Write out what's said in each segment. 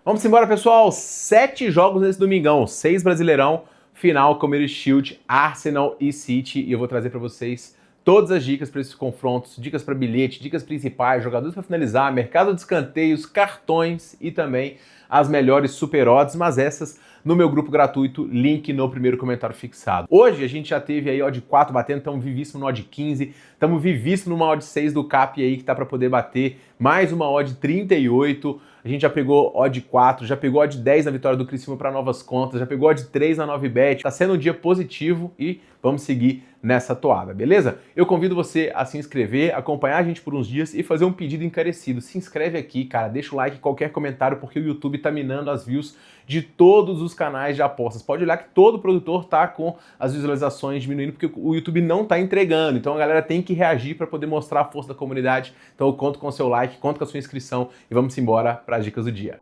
Vamos embora, pessoal. 7 jogos nesse domingão, 6 Brasileirão, final Community Shield, Arsenal e City. E eu vou trazer para vocês todas as dicas para esses confrontos, dicas para bilhete, dicas principais, jogadores para finalizar, mercado de escanteios, cartões e também as melhores super odds, mas essas no meu grupo gratuito, link no primeiro comentário fixado. Hoje a gente já teve aí odd 4 batendo, estamos vivíssimo no odd 15, estamos vivíssimo numa odd 6 do CAP aí que tá para poder bater, mais uma odd 38, a gente já pegou odd 4, já pegou odd 10 na vitória do Criciúma para novas contas, já pegou odd 3 na 9bet, tá sendo um dia positivo e vamos seguir nessa toada, beleza? Eu convido você a se inscrever, acompanhar a gente por uns dias e fazer um pedido encarecido. Se inscreve aqui, cara, deixa o like, qualquer comentário, porque o YouTube tá minando as views de todos os canais de apostas. Pode olhar que todo produtor tá com as visualizações diminuindo, porque o YouTube não tá entregando. Então a galera tem que reagir para poder mostrar a força da comunidade. Então eu conto com o seu like, conto com a sua inscrição e vamos embora para as dicas do dia.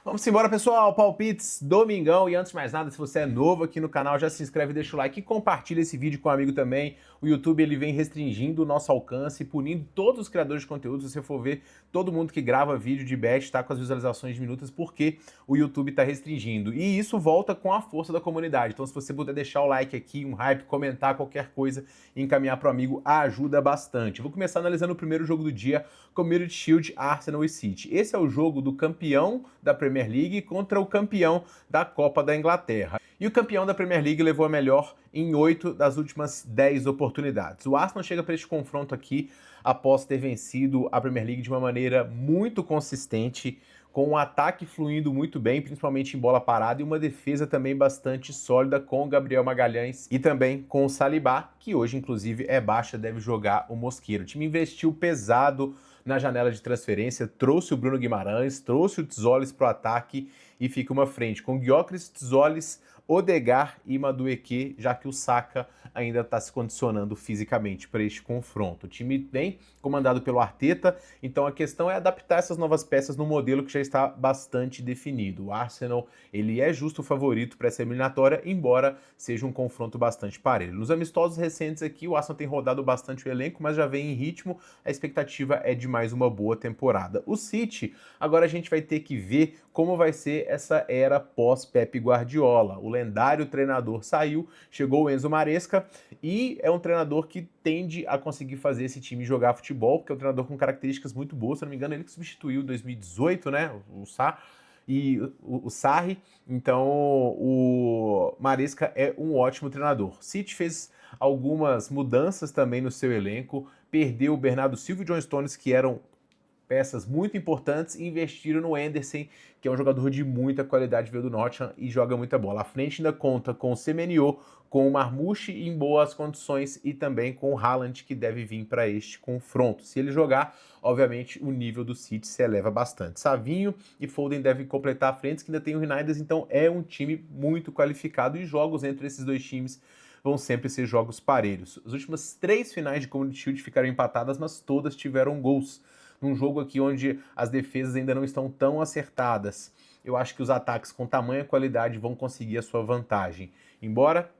Vamos embora, pessoal, palpites domingão. E antes de mais nada, se você é novo aqui no canal, já se inscreve, deixa o like e compartilha esse vídeo com um amigo também. O YouTube ele vem restringindo o nosso alcance, punindo todos os criadores de conteúdo. Se você for ver, todo mundo que grava vídeo de bet está com as visualizações diminutas porque o YouTube está restringindo. E isso volta com a força da comunidade. Então se você puder deixar o like aqui, um hype, comentar qualquer coisa e encaminhar para o amigo, ajuda bastante. Vou começar analisando o primeiro jogo do dia, Community Shield, Arsenal e City. Esse é o jogo do campeão da Premier League contra o campeão da Copa da Inglaterra. E o campeão da Premier League levou a melhor em 8 das últimas 10 oportunidades. O Arsenal chega para este confronto aqui após ter vencido a Premier League de uma maneira muito consistente, com um ataque fluindo muito bem, principalmente em bola parada, e uma defesa também bastante sólida com o Gabriel Magalhães e também com o Saliba, que hoje inclusive é baixa, deve jogar o Mosqueira. O time investiu pesado na janela de transferência, trouxe o Bruno Guimarães, trouxe o Tzolis para o ataque e fica uma frente com Gyökeres, Tzolis, Odegaard e Madueke, já que o Saka ainda está se condicionando fisicamente para este confronto. O time bem comandado pelo Arteta, então a questão é adaptar essas novas peças no modelo que já está bastante definido. O Arsenal ele é justo favorito para essa eliminatória, embora seja um confronto bastante parelho. Nos amistosos recentes aqui, o Arsenal tem rodado bastante o elenco, mas já vem em ritmo, a expectativa é de mais uma boa temporada. O City, agora a gente vai ter que ver como vai ser essa era pós-Pep Guardiola. O lendário treinador saiu, chegou o Enzo Maresca e é um treinador que tende a conseguir fazer esse time jogar futebol, porque é um treinador com características muito boas, se não me engano ele que substituiu em 2018, né, o Sarri, então o Maresca é um ótimo treinador. City fez algumas mudanças também no seu elenco, perdeu o Bernardo Silva e John Stones, que eram peças muito importantes, e investiram no Henderson, que é um jogador de muita qualidade, veio do Nottingham e joga muita bola. A frente ainda conta com o Semenyo, com o Marmoush em boas condições e também com o Haaland, que deve vir para este confronto. Se ele jogar, obviamente o nível do City se eleva bastante. Savinho e Foden devem completar a frente, que ainda tem o Reiniers, então é um time muito qualificado e jogos entre esses dois times vão sempre ser jogos parelhos. As últimas 3 finais de Community Shield ficaram empatadas, mas todas tiveram gols. Num jogo aqui onde as defesas ainda não estão tão acertadas, eu acho que os ataques com tamanha qualidade vão conseguir a sua vantagem. Embora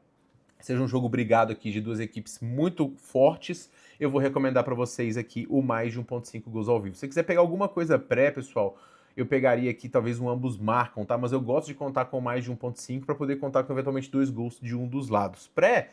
seja um jogo brigado aqui de duas equipes muito fortes, eu vou recomendar para vocês aqui o mais de 1.5 gols ao vivo. Se você quiser pegar alguma coisa pré, pessoal, eu pegaria aqui talvez um ambos marcam, tá? Mas eu gosto de contar com mais de 1.5 para poder contar com eventualmente 2 gols de um dos lados. Pré,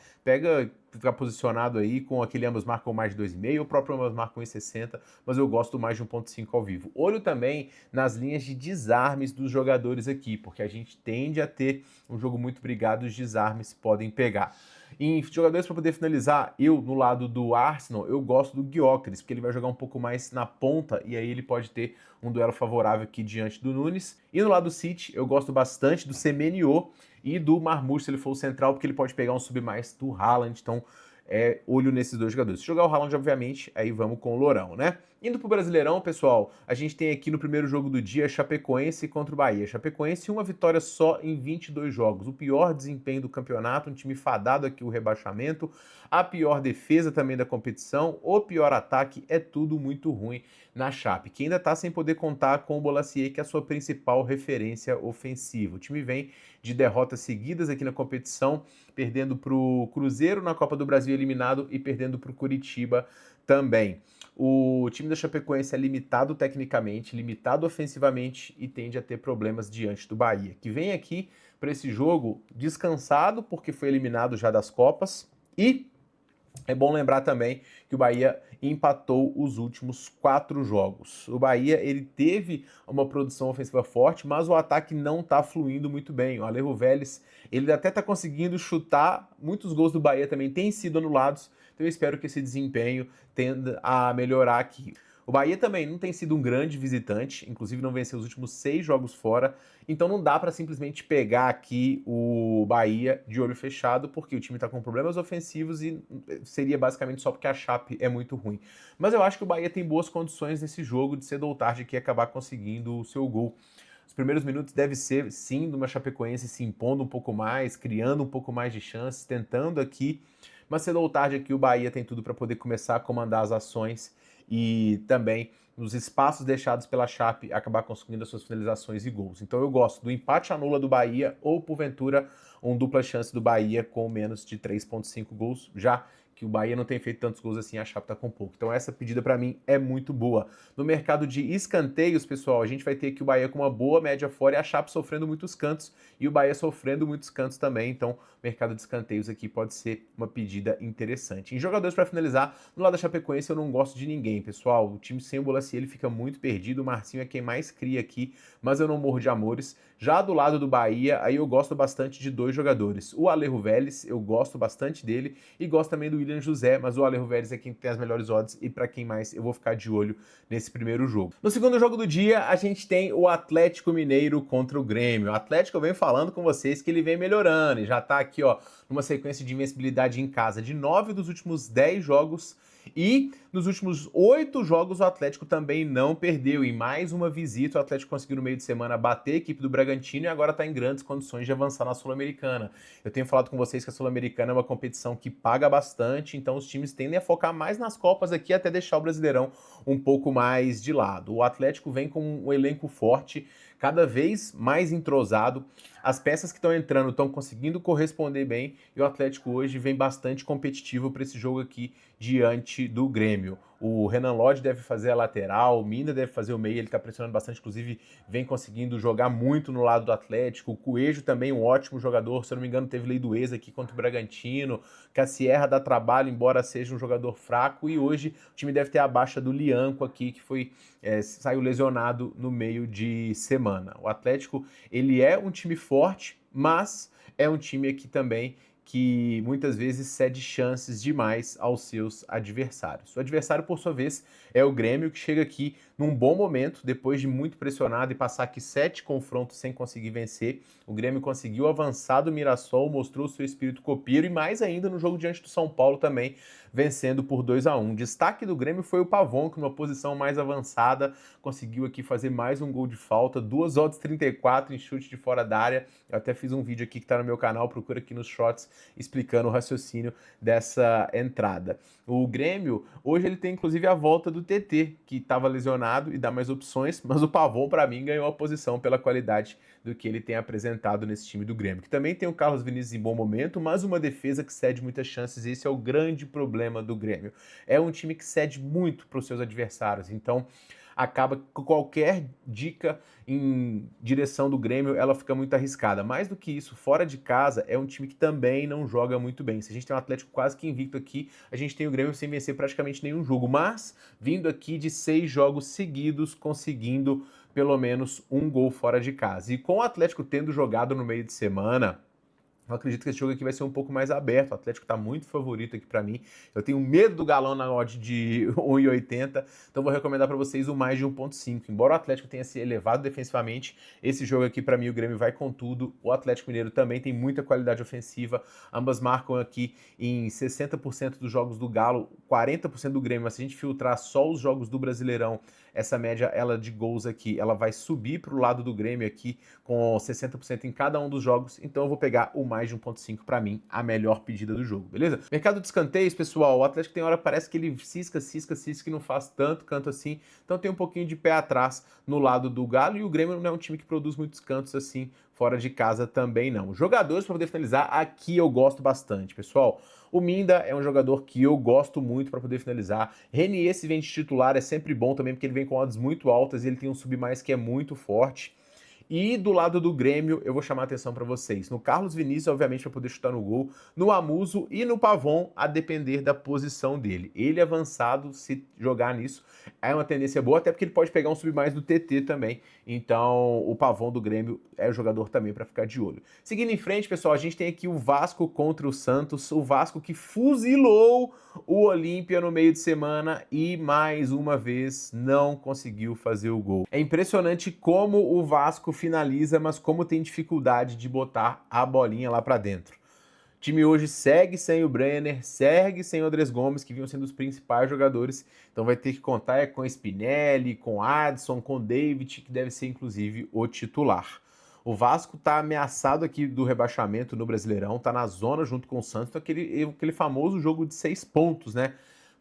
ficar posicionado aí com aquele ambos marcam mais de 2,5, o próprio ambos marcam 1,60, mas eu gosto mais de 1.5 ao vivo. Olho também nas linhas de desarmes dos jogadores aqui, porque a gente tende a ter um jogo muito brigado, os desarmes podem pegar. Em jogadores para poder finalizar, eu no lado do Arsenal, eu gosto do Gyökeres, porque ele vai jogar um pouco mais na ponta e aí ele pode ter um duelo favorável aqui diante do Nunes. E no lado do City, eu gosto bastante do Semenyo e do Marmoush, se ele for o central, porque ele pode pegar um sub mais do Haaland, então olho nesses dois jogadores. Se jogar o Haaland, obviamente, aí vamos com o Lourão, né? Indo pro Brasileirão, pessoal, a gente tem aqui no primeiro jogo do dia Chapecoense contra o Bahia. Chapecoense, uma vitória só em 22 jogos. O pior desempenho do campeonato, um time fadado aqui o rebaixamento, a pior defesa também da competição, o pior ataque, é tudo muito ruim na Chape, que ainda tá sem poder contar com o Bolasie, que é a sua principal referência ofensiva. O time vem de derrotas seguidas aqui na competição, perdendo pro Cruzeiro na Copa do Brasil eliminado e perdendo pro Curitiba também. O time da Chapecoense é limitado tecnicamente, limitado ofensivamente e tende a ter problemas diante do Bahia, que vem aqui para esse jogo descansado porque foi eliminado já das Copas. E é bom lembrar também que o Bahia empatou os últimos 4 jogos. O Bahia, ele teve uma produção ofensiva forte, mas o ataque não está fluindo muito bem. O Alejo Vélez, ele até está conseguindo chutar, muitos gols do Bahia também têm sido anulados, então eu espero que esse desempenho tenda a melhorar aqui. O Bahia também não tem sido um grande visitante, inclusive não venceu os últimos 6 jogos fora, então não dá para simplesmente pegar aqui o Bahia de olho fechado, porque o time está com problemas ofensivos e seria basicamente só porque a Chape é muito ruim. Mas eu acho que o Bahia tem boas condições nesse jogo de cedo ou tarde aqui acabar conseguindo o seu gol. Os primeiros minutos deve ser, sim, de uma Chapecoense se impondo um pouco mais, criando um pouco mais de chances, tentando aqui, mas cedo ou tarde aqui o Bahia tem tudo para poder começar a comandar as ações e também nos espaços deixados pela Chape acabar conseguindo as suas finalizações e gols. Então eu gosto do empate anula do Bahia ou, porventura, um dupla chance do Bahia com menos de 3,5 gols, já que o Bahia não tem feito tantos gols assim, a Chape tá com pouco. Então essa pedida para mim é muito boa. No mercado de escanteios, pessoal, a gente vai ter aqui o Bahia com uma boa média fora e a Chape sofrendo muitos cantos e o Bahia sofrendo muitos cantos também. Então, mercado de escanteios aqui pode ser uma pedida interessante. Em jogadores para finalizar, no lado da Chapecoense eu não gosto de ninguém, pessoal. O time sem o Bolasie, ele fica muito perdido. O Marcinho é quem mais cria aqui, mas eu não morro de amores. Já do lado do Bahia, aí eu gosto bastante de 2 jogadores. O Alejo Vélez, eu gosto bastante dele e gosto também do William José, mas o Alejo Vélez é quem tem as melhores odds e para quem mais eu vou ficar de olho nesse primeiro jogo. No segundo jogo do dia, a gente tem o Atlético Mineiro contra o Grêmio. O Atlético, eu venho falando com vocês que ele vem melhorando e já tá aqui, ó, numa sequência de invencibilidade em casa de 9 dos últimos 10 jogos. E nos últimos 8 jogos o Atlético também não perdeu. Em mais uma visita, o Atlético conseguiu no meio de semana bater a equipe do Bragantino e agora está em grandes condições de avançar na Sul-Americana. Eu tenho falado com vocês que a Sul-Americana é uma competição que paga bastante, então os times tendem a focar mais nas Copas aqui até deixar o Brasileirão um pouco mais de lado. O Atlético vem com um elenco forte, cada vez mais entrosado. As peças que estão entrando estão conseguindo corresponder bem e o Atlético hoje vem bastante competitivo para esse jogo aqui diante do Grêmio. O Renan Lodge deve fazer a lateral, o Mina deve fazer o meio, ele tá pressionando bastante, inclusive vem conseguindo jogar muito no lado do Atlético. O Coelho também um ótimo jogador, se eu não me engano teve lei do ex aqui contra o Bragantino. Cassierra dá trabalho, embora seja um jogador fraco, e hoje o time deve ter a baixa do Lianco aqui, que foi saiu lesionado no meio de semana. O Atlético, ele é um time forte, mas é um time aqui também que muitas vezes cede chances demais aos seus adversários. O adversário, por sua vez, é o Grêmio, que chega aqui num bom momento, depois de muito pressionado e passar aqui 7 confrontos sem conseguir vencer. O Grêmio conseguiu avançar do Mirassol, mostrou seu espírito copeiro e mais ainda no jogo diante do São Paulo também, vencendo por 2-1. Destaque do Grêmio foi o Pavon, que numa posição mais avançada conseguiu aqui fazer mais um gol de falta, 2 odds 34 em chute de fora da área. Eu até fiz um vídeo aqui que está no meu canal, procura aqui nos shorts, explicando o raciocínio dessa entrada. O Grêmio, hoje ele tem inclusive a volta do TT, que estava lesionado e dá mais opções, mas o Pavon, para mim, ganhou a posição pela qualidade do que ele tem apresentado nesse time do Grêmio, que também tem o Carlos Vinícius em bom momento, mas uma defesa que cede muitas chances, e esse é o grande problema do Grêmio. É um time que cede muito para os seus adversários, então acaba que qualquer dica em direção do Grêmio, ela fica muito arriscada. Mais do que isso, fora de casa, é um time que também não joga muito bem. Se a gente tem um Atlético quase que invicto aqui, a gente tem o Grêmio sem vencer praticamente nenhum jogo, mas vindo aqui de 6 jogos seguidos, conseguindo pelo menos um gol fora de casa. E com o Atlético tendo jogado no meio de semana, Eu acredito que esse jogo aqui vai ser um pouco mais aberto. O Atlético está muito favorito aqui para mim. Eu tenho medo do galão na odd de 1,80, então vou recomendar para vocês o mais de 1,5. Embora o Atlético tenha se elevado defensivamente, esse jogo aqui para mim o Grêmio vai com tudo. O Atlético Mineiro também tem muita qualidade ofensiva. Ambas marcam aqui em 60% dos jogos do Galo, 40% do Grêmio. Mas se a gente filtrar só os jogos do Brasileirão, essa média ela de gols aqui, ela vai subir para o lado do Grêmio aqui com 60% em cada um dos jogos. Então eu vou pegar o mais de 1,5 para mim, a melhor pedida do jogo, beleza? Mercado de escanteios, pessoal, o Atlético tem hora parece que ele cisca e não faz tanto canto assim, então tem um pouquinho de pé atrás no lado do Galo, e o Grêmio não é um time que produz muitos cantos assim, fora de casa também não. Jogadores para poder finalizar, aqui eu gosto bastante, pessoal. O Minda é um jogador que eu gosto muito para poder finalizar. Renier, se vem de titular, é sempre bom também, porque ele vem com odds muito altas e ele tem um sub mais que é muito forte. E do lado do Grêmio, eu vou chamar a atenção para vocês. No Carlos Vinícius, obviamente, para poder chutar no gol. No Amuso e no Pavon, a depender da posição dele. Ele avançado, se jogar nisso, é uma tendência boa, até porque ele pode pegar um sub mais do TT também. Então, o Pavon do Grêmio é o jogador também para ficar de olho. Seguindo em frente, pessoal, a gente tem aqui o Vasco contra o Santos. O Vasco que fuzilou o Olímpia no meio de semana e, mais uma vez, não conseguiu fazer o gol. É impressionante como o Vasco finaliza, mas como tem dificuldade de botar a bolinha lá para dentro. O time hoje segue sem o Brenner, segue sem o Andrés Gomes, que vinham sendo os principais jogadores, então vai ter que contar com Spinelli, com Adson, com David, que deve ser inclusive o titular. O Vasco tá ameaçado aqui do rebaixamento no Brasileirão, tá na zona junto com o Santos, então aquele famoso jogo de 6 pontos, né,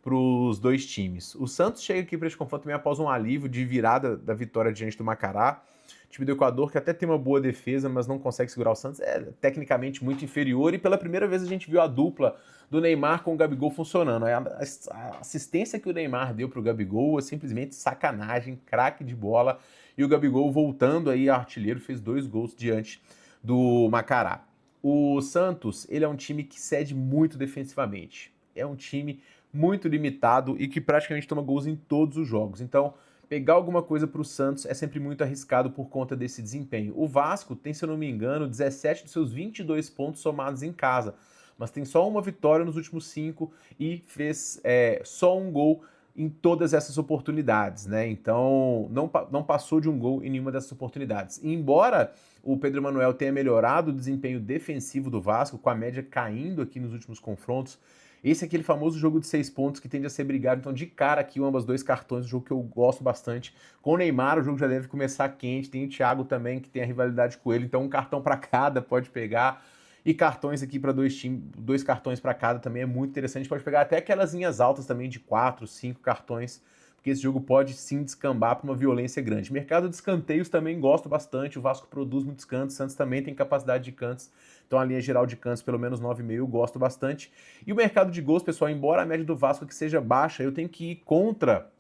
para os dois times. O Santos chega aqui para esse confronto também após um alívio de virada da vitória diante do Macará. O time do Equador, que até tem uma boa defesa, mas não consegue segurar o Santos, é tecnicamente muito inferior, e pela primeira vez a gente viu a dupla do Neymar com o Gabigol funcionando. A assistência que o Neymar deu para o Gabigol é simplesmente sacanagem, craque de bola, e o Gabigol voltando aí artilheiro, fez 2 gols diante do Macará. O Santos, ele é um time que cede muito defensivamente, é um time muito limitado e que praticamente toma gols em todos os jogos, então pegar alguma coisa para o Santos é sempre muito arriscado por conta desse desempenho. O Vasco tem, se eu não me engano, 17 dos seus 22 pontos somados em casa, mas tem só uma vitória nos últimos 5 e fez só um gol em todas essas oportunidades, né? Então não passou de um gol em nenhuma dessas oportunidades. E embora o Pedro Manuel tenha melhorado o desempenho defensivo do Vasco, com a média caindo aqui nos últimos confrontos, esse é aquele famoso jogo de 6 pontos que tende a ser brigado. Então, de cara aqui, ambas 2 cartões, um jogo que eu gosto bastante. Com o Neymar, o jogo já deve começar quente. Tem o Thiago também, que tem a rivalidade com ele. Então, um cartão para cada pode pegar. E cartões aqui para 2 times, 2 cartões para cada também é muito interessante. Pode pegar até aquelas linhas altas também de 4, 5 cartões, porque esse jogo pode sim descambar para uma violência grande. Mercado de escanteios também gosto bastante. O Vasco produz muitos cantos, o Santos também tem capacidade de cantos. Então a linha geral de cantos, pelo menos 9,5, eu gosto bastante. E o mercado de gols, pessoal, embora a média do Vasco aqui seja baixa, eu tenho que ir contra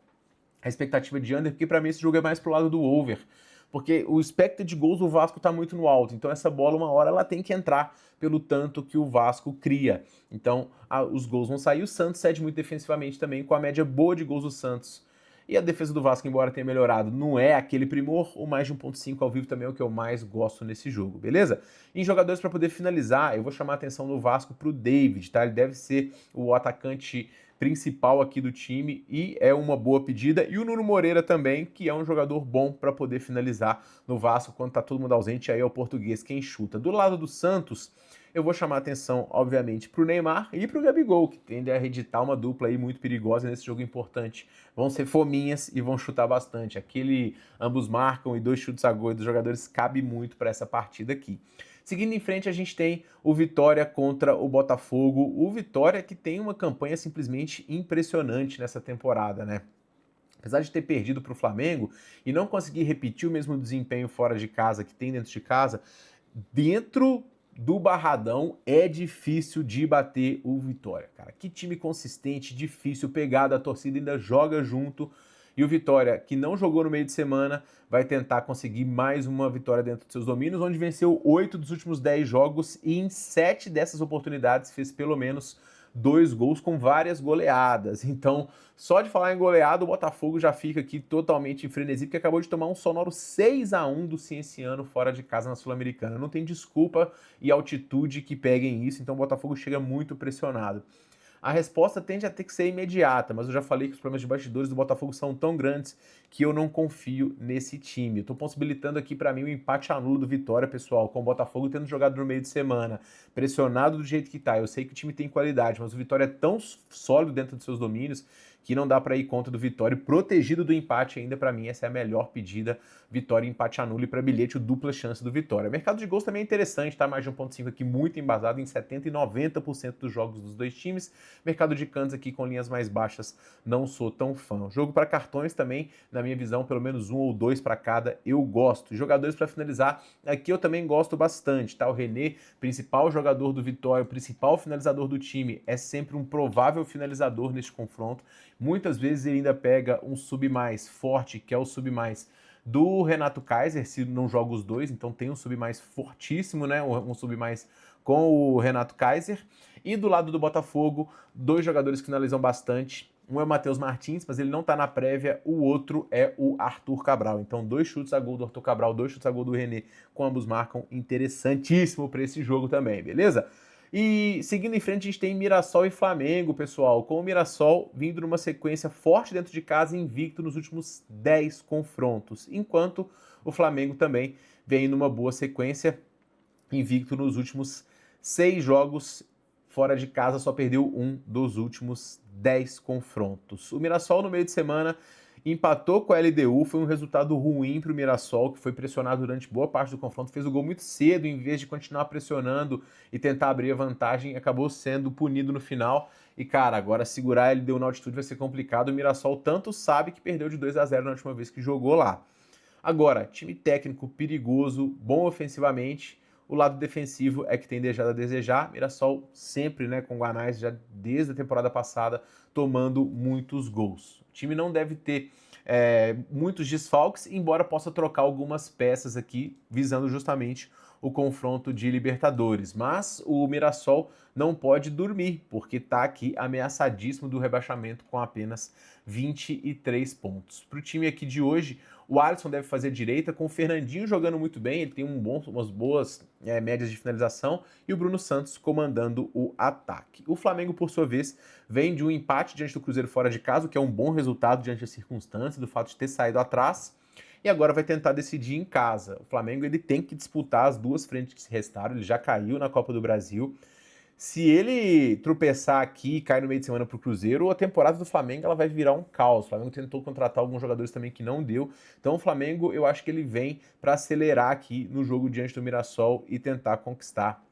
a expectativa de under, porque para mim esse jogo é mais pro lado do over. Porque o expected de gols do Vasco está muito no alto, então essa bola uma hora ela tem que entrar pelo tanto que o Vasco cria. Então os gols vão sair, o Santos cede muito defensivamente também, com a média boa de gols do Santos. E a defesa do Vasco, embora tenha melhorado, não é aquele primor. O mais de 1,5 ao vivo também é o que eu mais gosto nesse jogo, beleza? Em jogadores para poder finalizar, eu vou chamar a atenção no Vasco pro David, tá? Ele deve ser o atacante principal aqui do time e é uma boa pedida. E o Nuno Moreira também, que é um jogador bom para poder finalizar no Vasco quando tá todo mundo ausente, aí é o português quem chuta. Do lado do Santos, eu vou chamar a atenção, obviamente, para o Neymar e para o Gabigol, que tende a reeditar uma dupla aí muito perigosa nesse jogo importante. Vão ser fominhas e vão chutar bastante. Ambos marcam e 2 chutes a gol dos jogadores cabe muito para essa partida aqui. Seguindo em frente, a gente tem o Vitória contra o Botafogo. O Vitória que tem uma campanha simplesmente impressionante nessa temporada, né? Apesar de ter perdido para o Flamengo e não conseguir repetir o mesmo desempenho fora de casa que tem dentro de casa, dentro do Barradão é difícil de bater o Vitória, cara. Que time consistente, difícil, pegado, a torcida ainda joga junto. E o Vitória, que não jogou no meio de semana, vai tentar conseguir mais uma vitória dentro de seus domínios, onde venceu 8 dos últimos 10 jogos e em 7 dessas oportunidades fez pelo menos 2 gols com várias goleadas. Então, só de falar em goleada, o Botafogo já fica aqui totalmente em frenesi, porque acabou de tomar um sonoro 6-1 do Cienciano fora de casa na Sul-Americana. Não tem desculpa e altitude que peguem isso, então o Botafogo chega muito pressionado. A resposta tende a ter que ser imediata, mas eu já falei que os problemas de bastidores do Botafogo são tão grandes que eu não confio nesse time. Estou possibilitando aqui para mim o empate a nulo do Vitória, pessoal, com o Botafogo tendo jogado no meio de semana, pressionado do jeito que tá. Eu sei que o time tem qualidade, mas o Vitória é tão sólido dentro dos seus domínios que não dá para ir contra do Vitória, protegido do empate ainda. Para mim essa é a melhor pedida, Vitória, empate a nulo, e para bilhete o dupla chance do Vitória. Mercado de gols também é interessante, tá? Mais de 1.5 aqui, muito embasado em 70% e 90% dos jogos dos dois times. Mercado de cantos aqui com linhas mais baixas, não sou tão fã. Jogo para cartões também, na minha visão, pelo menos 1 ou 2 para cada, eu gosto. Jogadores para finalizar, aqui eu também gosto bastante, tá? O René, principal jogador do Vitória, principal finalizador do time, é sempre um provável finalizador neste confronto. Muitas vezes ele ainda pega um sub mais forte, que é o sub mais do Renato Kaiser, se não joga os dois, então tem um sub mais fortíssimo, né? Um sub mais com o Renato Kaiser. E do lado do Botafogo, 2 jogadores que finalizam bastante. Um é o Matheus Martins, mas ele não tá na prévia. O outro é o Arthur Cabral. Então, 2 chutes a gol do Arthur Cabral, 2 chutes a gol do René, com ambos marcam. Interessantíssimo para esse jogo também, beleza? E seguindo em frente, a gente tem Mirassol e Flamengo, pessoal. Com o Mirassol vindo numa sequência forte dentro de casa, invicto nos últimos 10 confrontos. Enquanto o Flamengo também vem numa boa sequência, invicto nos últimos 6 jogos. Fora de casa só perdeu um dos últimos 10 confrontos. O Mirassol no meio de semana empatou com a LDU, foi um resultado ruim para o Mirassol, que foi pressionado durante boa parte do confronto, fez o gol muito cedo, em vez de continuar pressionando e tentar abrir a vantagem, acabou sendo punido no final. E cara, agora segurar a LDU na altitude vai ser complicado. O Mirassol tanto sabe que perdeu de 2-0 na última vez que jogou lá. Agora, time técnico perigoso, bom ofensivamente. O lado defensivo é que tem deixado a desejar. Mirassol sempre, né, com o Guanais, já desde a temporada passada, tomando muitos gols. O time não deve ter muitos desfalques, embora possa trocar algumas peças aqui, visando justamente o confronto de Libertadores. Mas o Mirassol não pode dormir, porque está aqui ameaçadíssimo do rebaixamento com apenas 23 pontos. Para o time aqui de hoje, o Alisson deve fazer direita, com o Fernandinho jogando muito bem, ele tem umas boas médias de finalização, e o Bruno Santos comandando o ataque. O Flamengo, por sua vez, vem de um empate diante do Cruzeiro fora de casa, o que é um bom resultado diante das circunstâncias, do fato de ter saído atrás, e agora vai tentar decidir em casa. O Flamengo ele tem que disputar as 2 frentes que se restaram, ele já caiu na Copa do Brasil. Se ele tropeçar aqui e cair no meio de semana pro Cruzeiro, a temporada do Flamengo ela vai virar um caos. O Flamengo tentou contratar alguns jogadores também que não deu. Então o Flamengo, eu acho que ele vem para acelerar aqui no jogo diante do Mirassol e tentar conquistar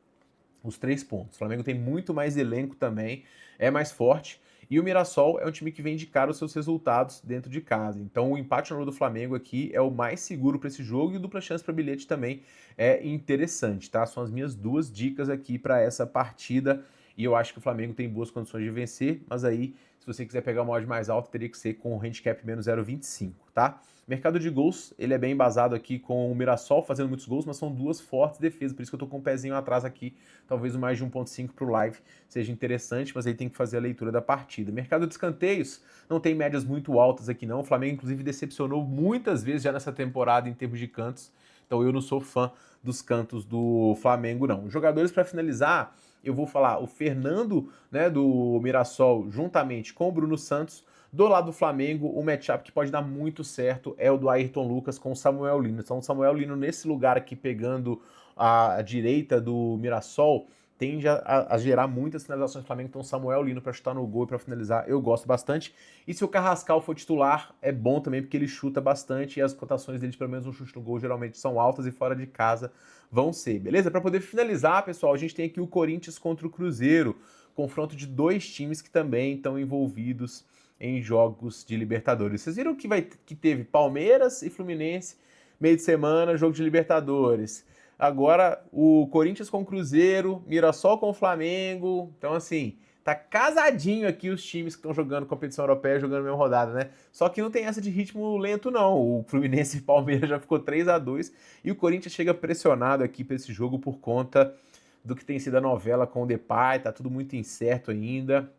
os 3 pontos. O Flamengo tem muito mais elenco também, é mais forte. E o Mirassol é um time que vem indicar os seus resultados dentro de casa. Então o empate no do Flamengo aqui é o mais seguro para esse jogo, e o dupla chance para bilhete também é interessante, tá? São as minhas 2 dicas aqui para essa partida, e eu acho que o Flamengo tem boas condições de vencer, mas aí, se você quiser pegar uma odd mais alta, teria que ser com o handicap menos 0,25, tá? Mercado de gols, ele é bem embasado aqui com o Mirassol fazendo muitos gols, mas são 2 fortes defesas, por isso que eu tô com um pezinho atrás aqui, talvez o mais de 1.5 pro live seja interessante, mas aí tem que fazer a leitura da partida. Mercado de escanteios, não tem médias muito altas aqui não, o Flamengo inclusive decepcionou muitas vezes já nessa temporada em termos de cantos, então eu não sou fã dos cantos do Flamengo não. Jogadores para finalizar, eu vou falar o Fernando, né, do Mirassol, juntamente com o Bruno Santos. Do lado do Flamengo, o matchup que pode dar muito certo é o do Ayrton Lucas com o Samuel Lino. Então, o Samuel Lino nesse lugar aqui, pegando a direita do Mirassol, tende a gerar muitas finalizações do Flamengo. Então, o Samuel Lino para chutar no gol e para finalizar, eu gosto bastante. E se o Carrascal for titular, é bom também, porque ele chuta bastante e as cotações dele de pelo menos um chute no gol geralmente são altas e fora de casa vão ser, beleza? Para poder finalizar, pessoal, a gente tem aqui o Corinthians contra o Cruzeiro, confronto de 2 times que também estão envolvidos em jogos de Libertadores. Vocês viram que teve Palmeiras e Fluminense, meio de semana, jogo de Libertadores. Agora o Corinthians com o Cruzeiro, Mirassol com o Flamengo. Então, assim, tá casadinho aqui os times que estão jogando competição europeia, jogando a mesma rodada, né? Só que não tem essa de ritmo lento, não. O Fluminense e Palmeiras já ficou 3-2 e o Corinthians chega pressionado aqui para esse jogo por conta do que tem sido a novela com o Depay, tá tudo muito incerto ainda.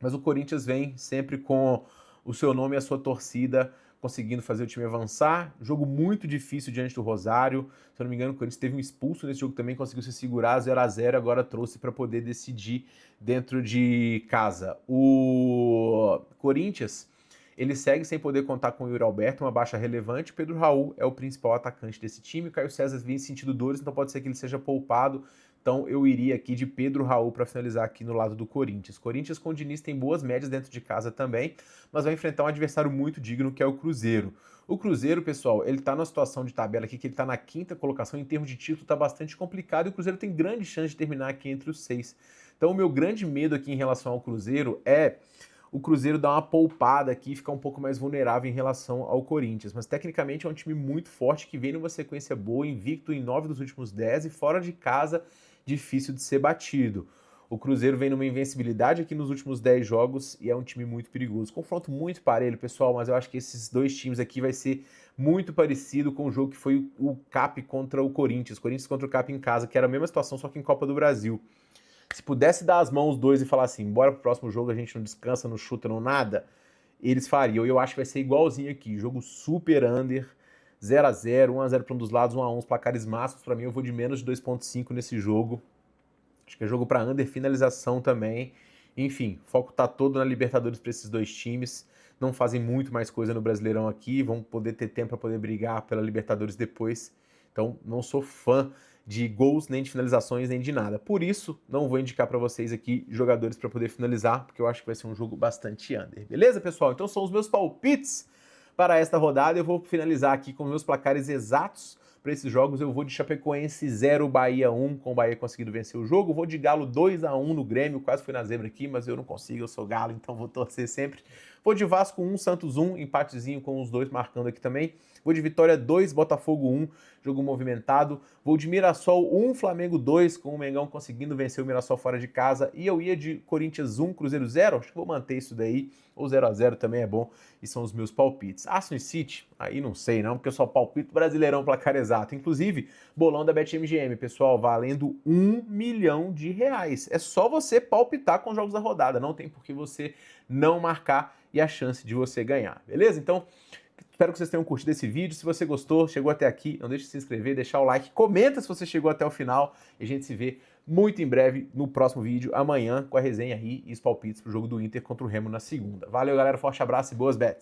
Mas o Corinthians vem sempre com o seu nome e a sua torcida conseguindo fazer o time avançar. Jogo muito difícil diante do Rosário. Se eu não me engano, o Corinthians teve um expulso nesse jogo também, conseguiu se segurar 0-0, agora trouxe para poder decidir dentro de casa. O Corinthians, ele segue sem poder contar com o Yuri Alberto, uma baixa relevante. Pedro Raul é o principal atacante desse time. O Caio César vem sentindo dores, então pode ser que ele seja poupado. Então eu iria aqui de Pedro Raul para finalizar aqui no lado do Corinthians. Corinthians com o Diniz tem boas médias dentro de casa também, mas vai enfrentar um adversário muito digno que é o Cruzeiro. O Cruzeiro, pessoal, ele tá numa situação de tabela aqui que ele tá na 5ª colocação, em termos de título tá bastante complicado e o Cruzeiro tem grande chance de terminar aqui entre os 6. Então o meu grande medo aqui em relação ao Cruzeiro é o Cruzeiro dar uma poupada aqui e ficar um pouco mais vulnerável em relação ao Corinthians. Mas tecnicamente é um time muito forte que vem numa sequência boa, invicto em 9 dos últimos 10 e fora de casa difícil de ser batido. O Cruzeiro vem numa invencibilidade aqui nos últimos 10 jogos e é um time muito perigoso. Confronto muito parelho, pessoal, mas eu acho que esses dois times aqui vai ser muito parecido com o jogo que foi o CAP contra o Corinthians. Corinthians contra o CAP em casa, que era a mesma situação, só que em Copa do Brasil. Se pudesse dar as mãos os dois e falar assim, bora pro próximo jogo, a gente não descansa, não chuta, não nada, eles fariam. E eu acho que vai ser igualzinho aqui, jogo super under, 0-0, 1-0 para um dos lados, 1-1, os placares máximos. Para mim, eu vou de menos de 2.5 nesse jogo. Acho que é jogo para under, finalização também. Enfim, o foco tá todo na Libertadores para esses dois times. Não fazem muito mais coisa no Brasileirão aqui, vão poder ter tempo para poder brigar pela Libertadores depois. Então, não sou fã de gols, nem de finalizações, nem de nada. Por isso, não vou indicar para vocês aqui jogadores para poder finalizar, porque eu acho que vai ser um jogo bastante under. Beleza, pessoal? Então são os meus palpites para esta rodada. Eu vou finalizar aqui com meus placares exatos para esses jogos. Eu vou de Chapecoense 0, Bahia 1, com o Bahia conseguindo vencer o jogo. Vou de Galo 2-1 no Grêmio, quase fui na zebra aqui, mas eu não consigo, eu sou Galo, então vou torcer sempre. Vou de Vasco 1, Santos 1, empatezinho com os dois marcando aqui também. Vou de Vitória 2, Botafogo 1, jogo movimentado. Vou de Mirassol 1, Flamengo 2, com o Mengão conseguindo vencer o Mirassol fora de casa. E eu ia de Corinthians 1, Cruzeiro 0, acho que vou manter isso daí. Ou 0-0 também é bom, e são os meus palpites. Arsenal e City, aí não sei não, porque eu só palpito Brasileirão placar exato. Inclusive, bolão da BetMGM, pessoal, valendo R$1 milhão. É só você palpitar com os jogos da rodada, não tem por que você não marcar e a chance de você ganhar, beleza? Então, espero que vocês tenham curtido esse vídeo. Se você gostou, chegou até aqui, não deixe de se inscrever, deixar o like, comenta se você chegou até o final e a gente se vê muito em breve no próximo vídeo, amanhã, com a resenha aí e os palpites pro jogo do Inter contra o Remo na segunda. Valeu, galera, forte abraço e boas bets!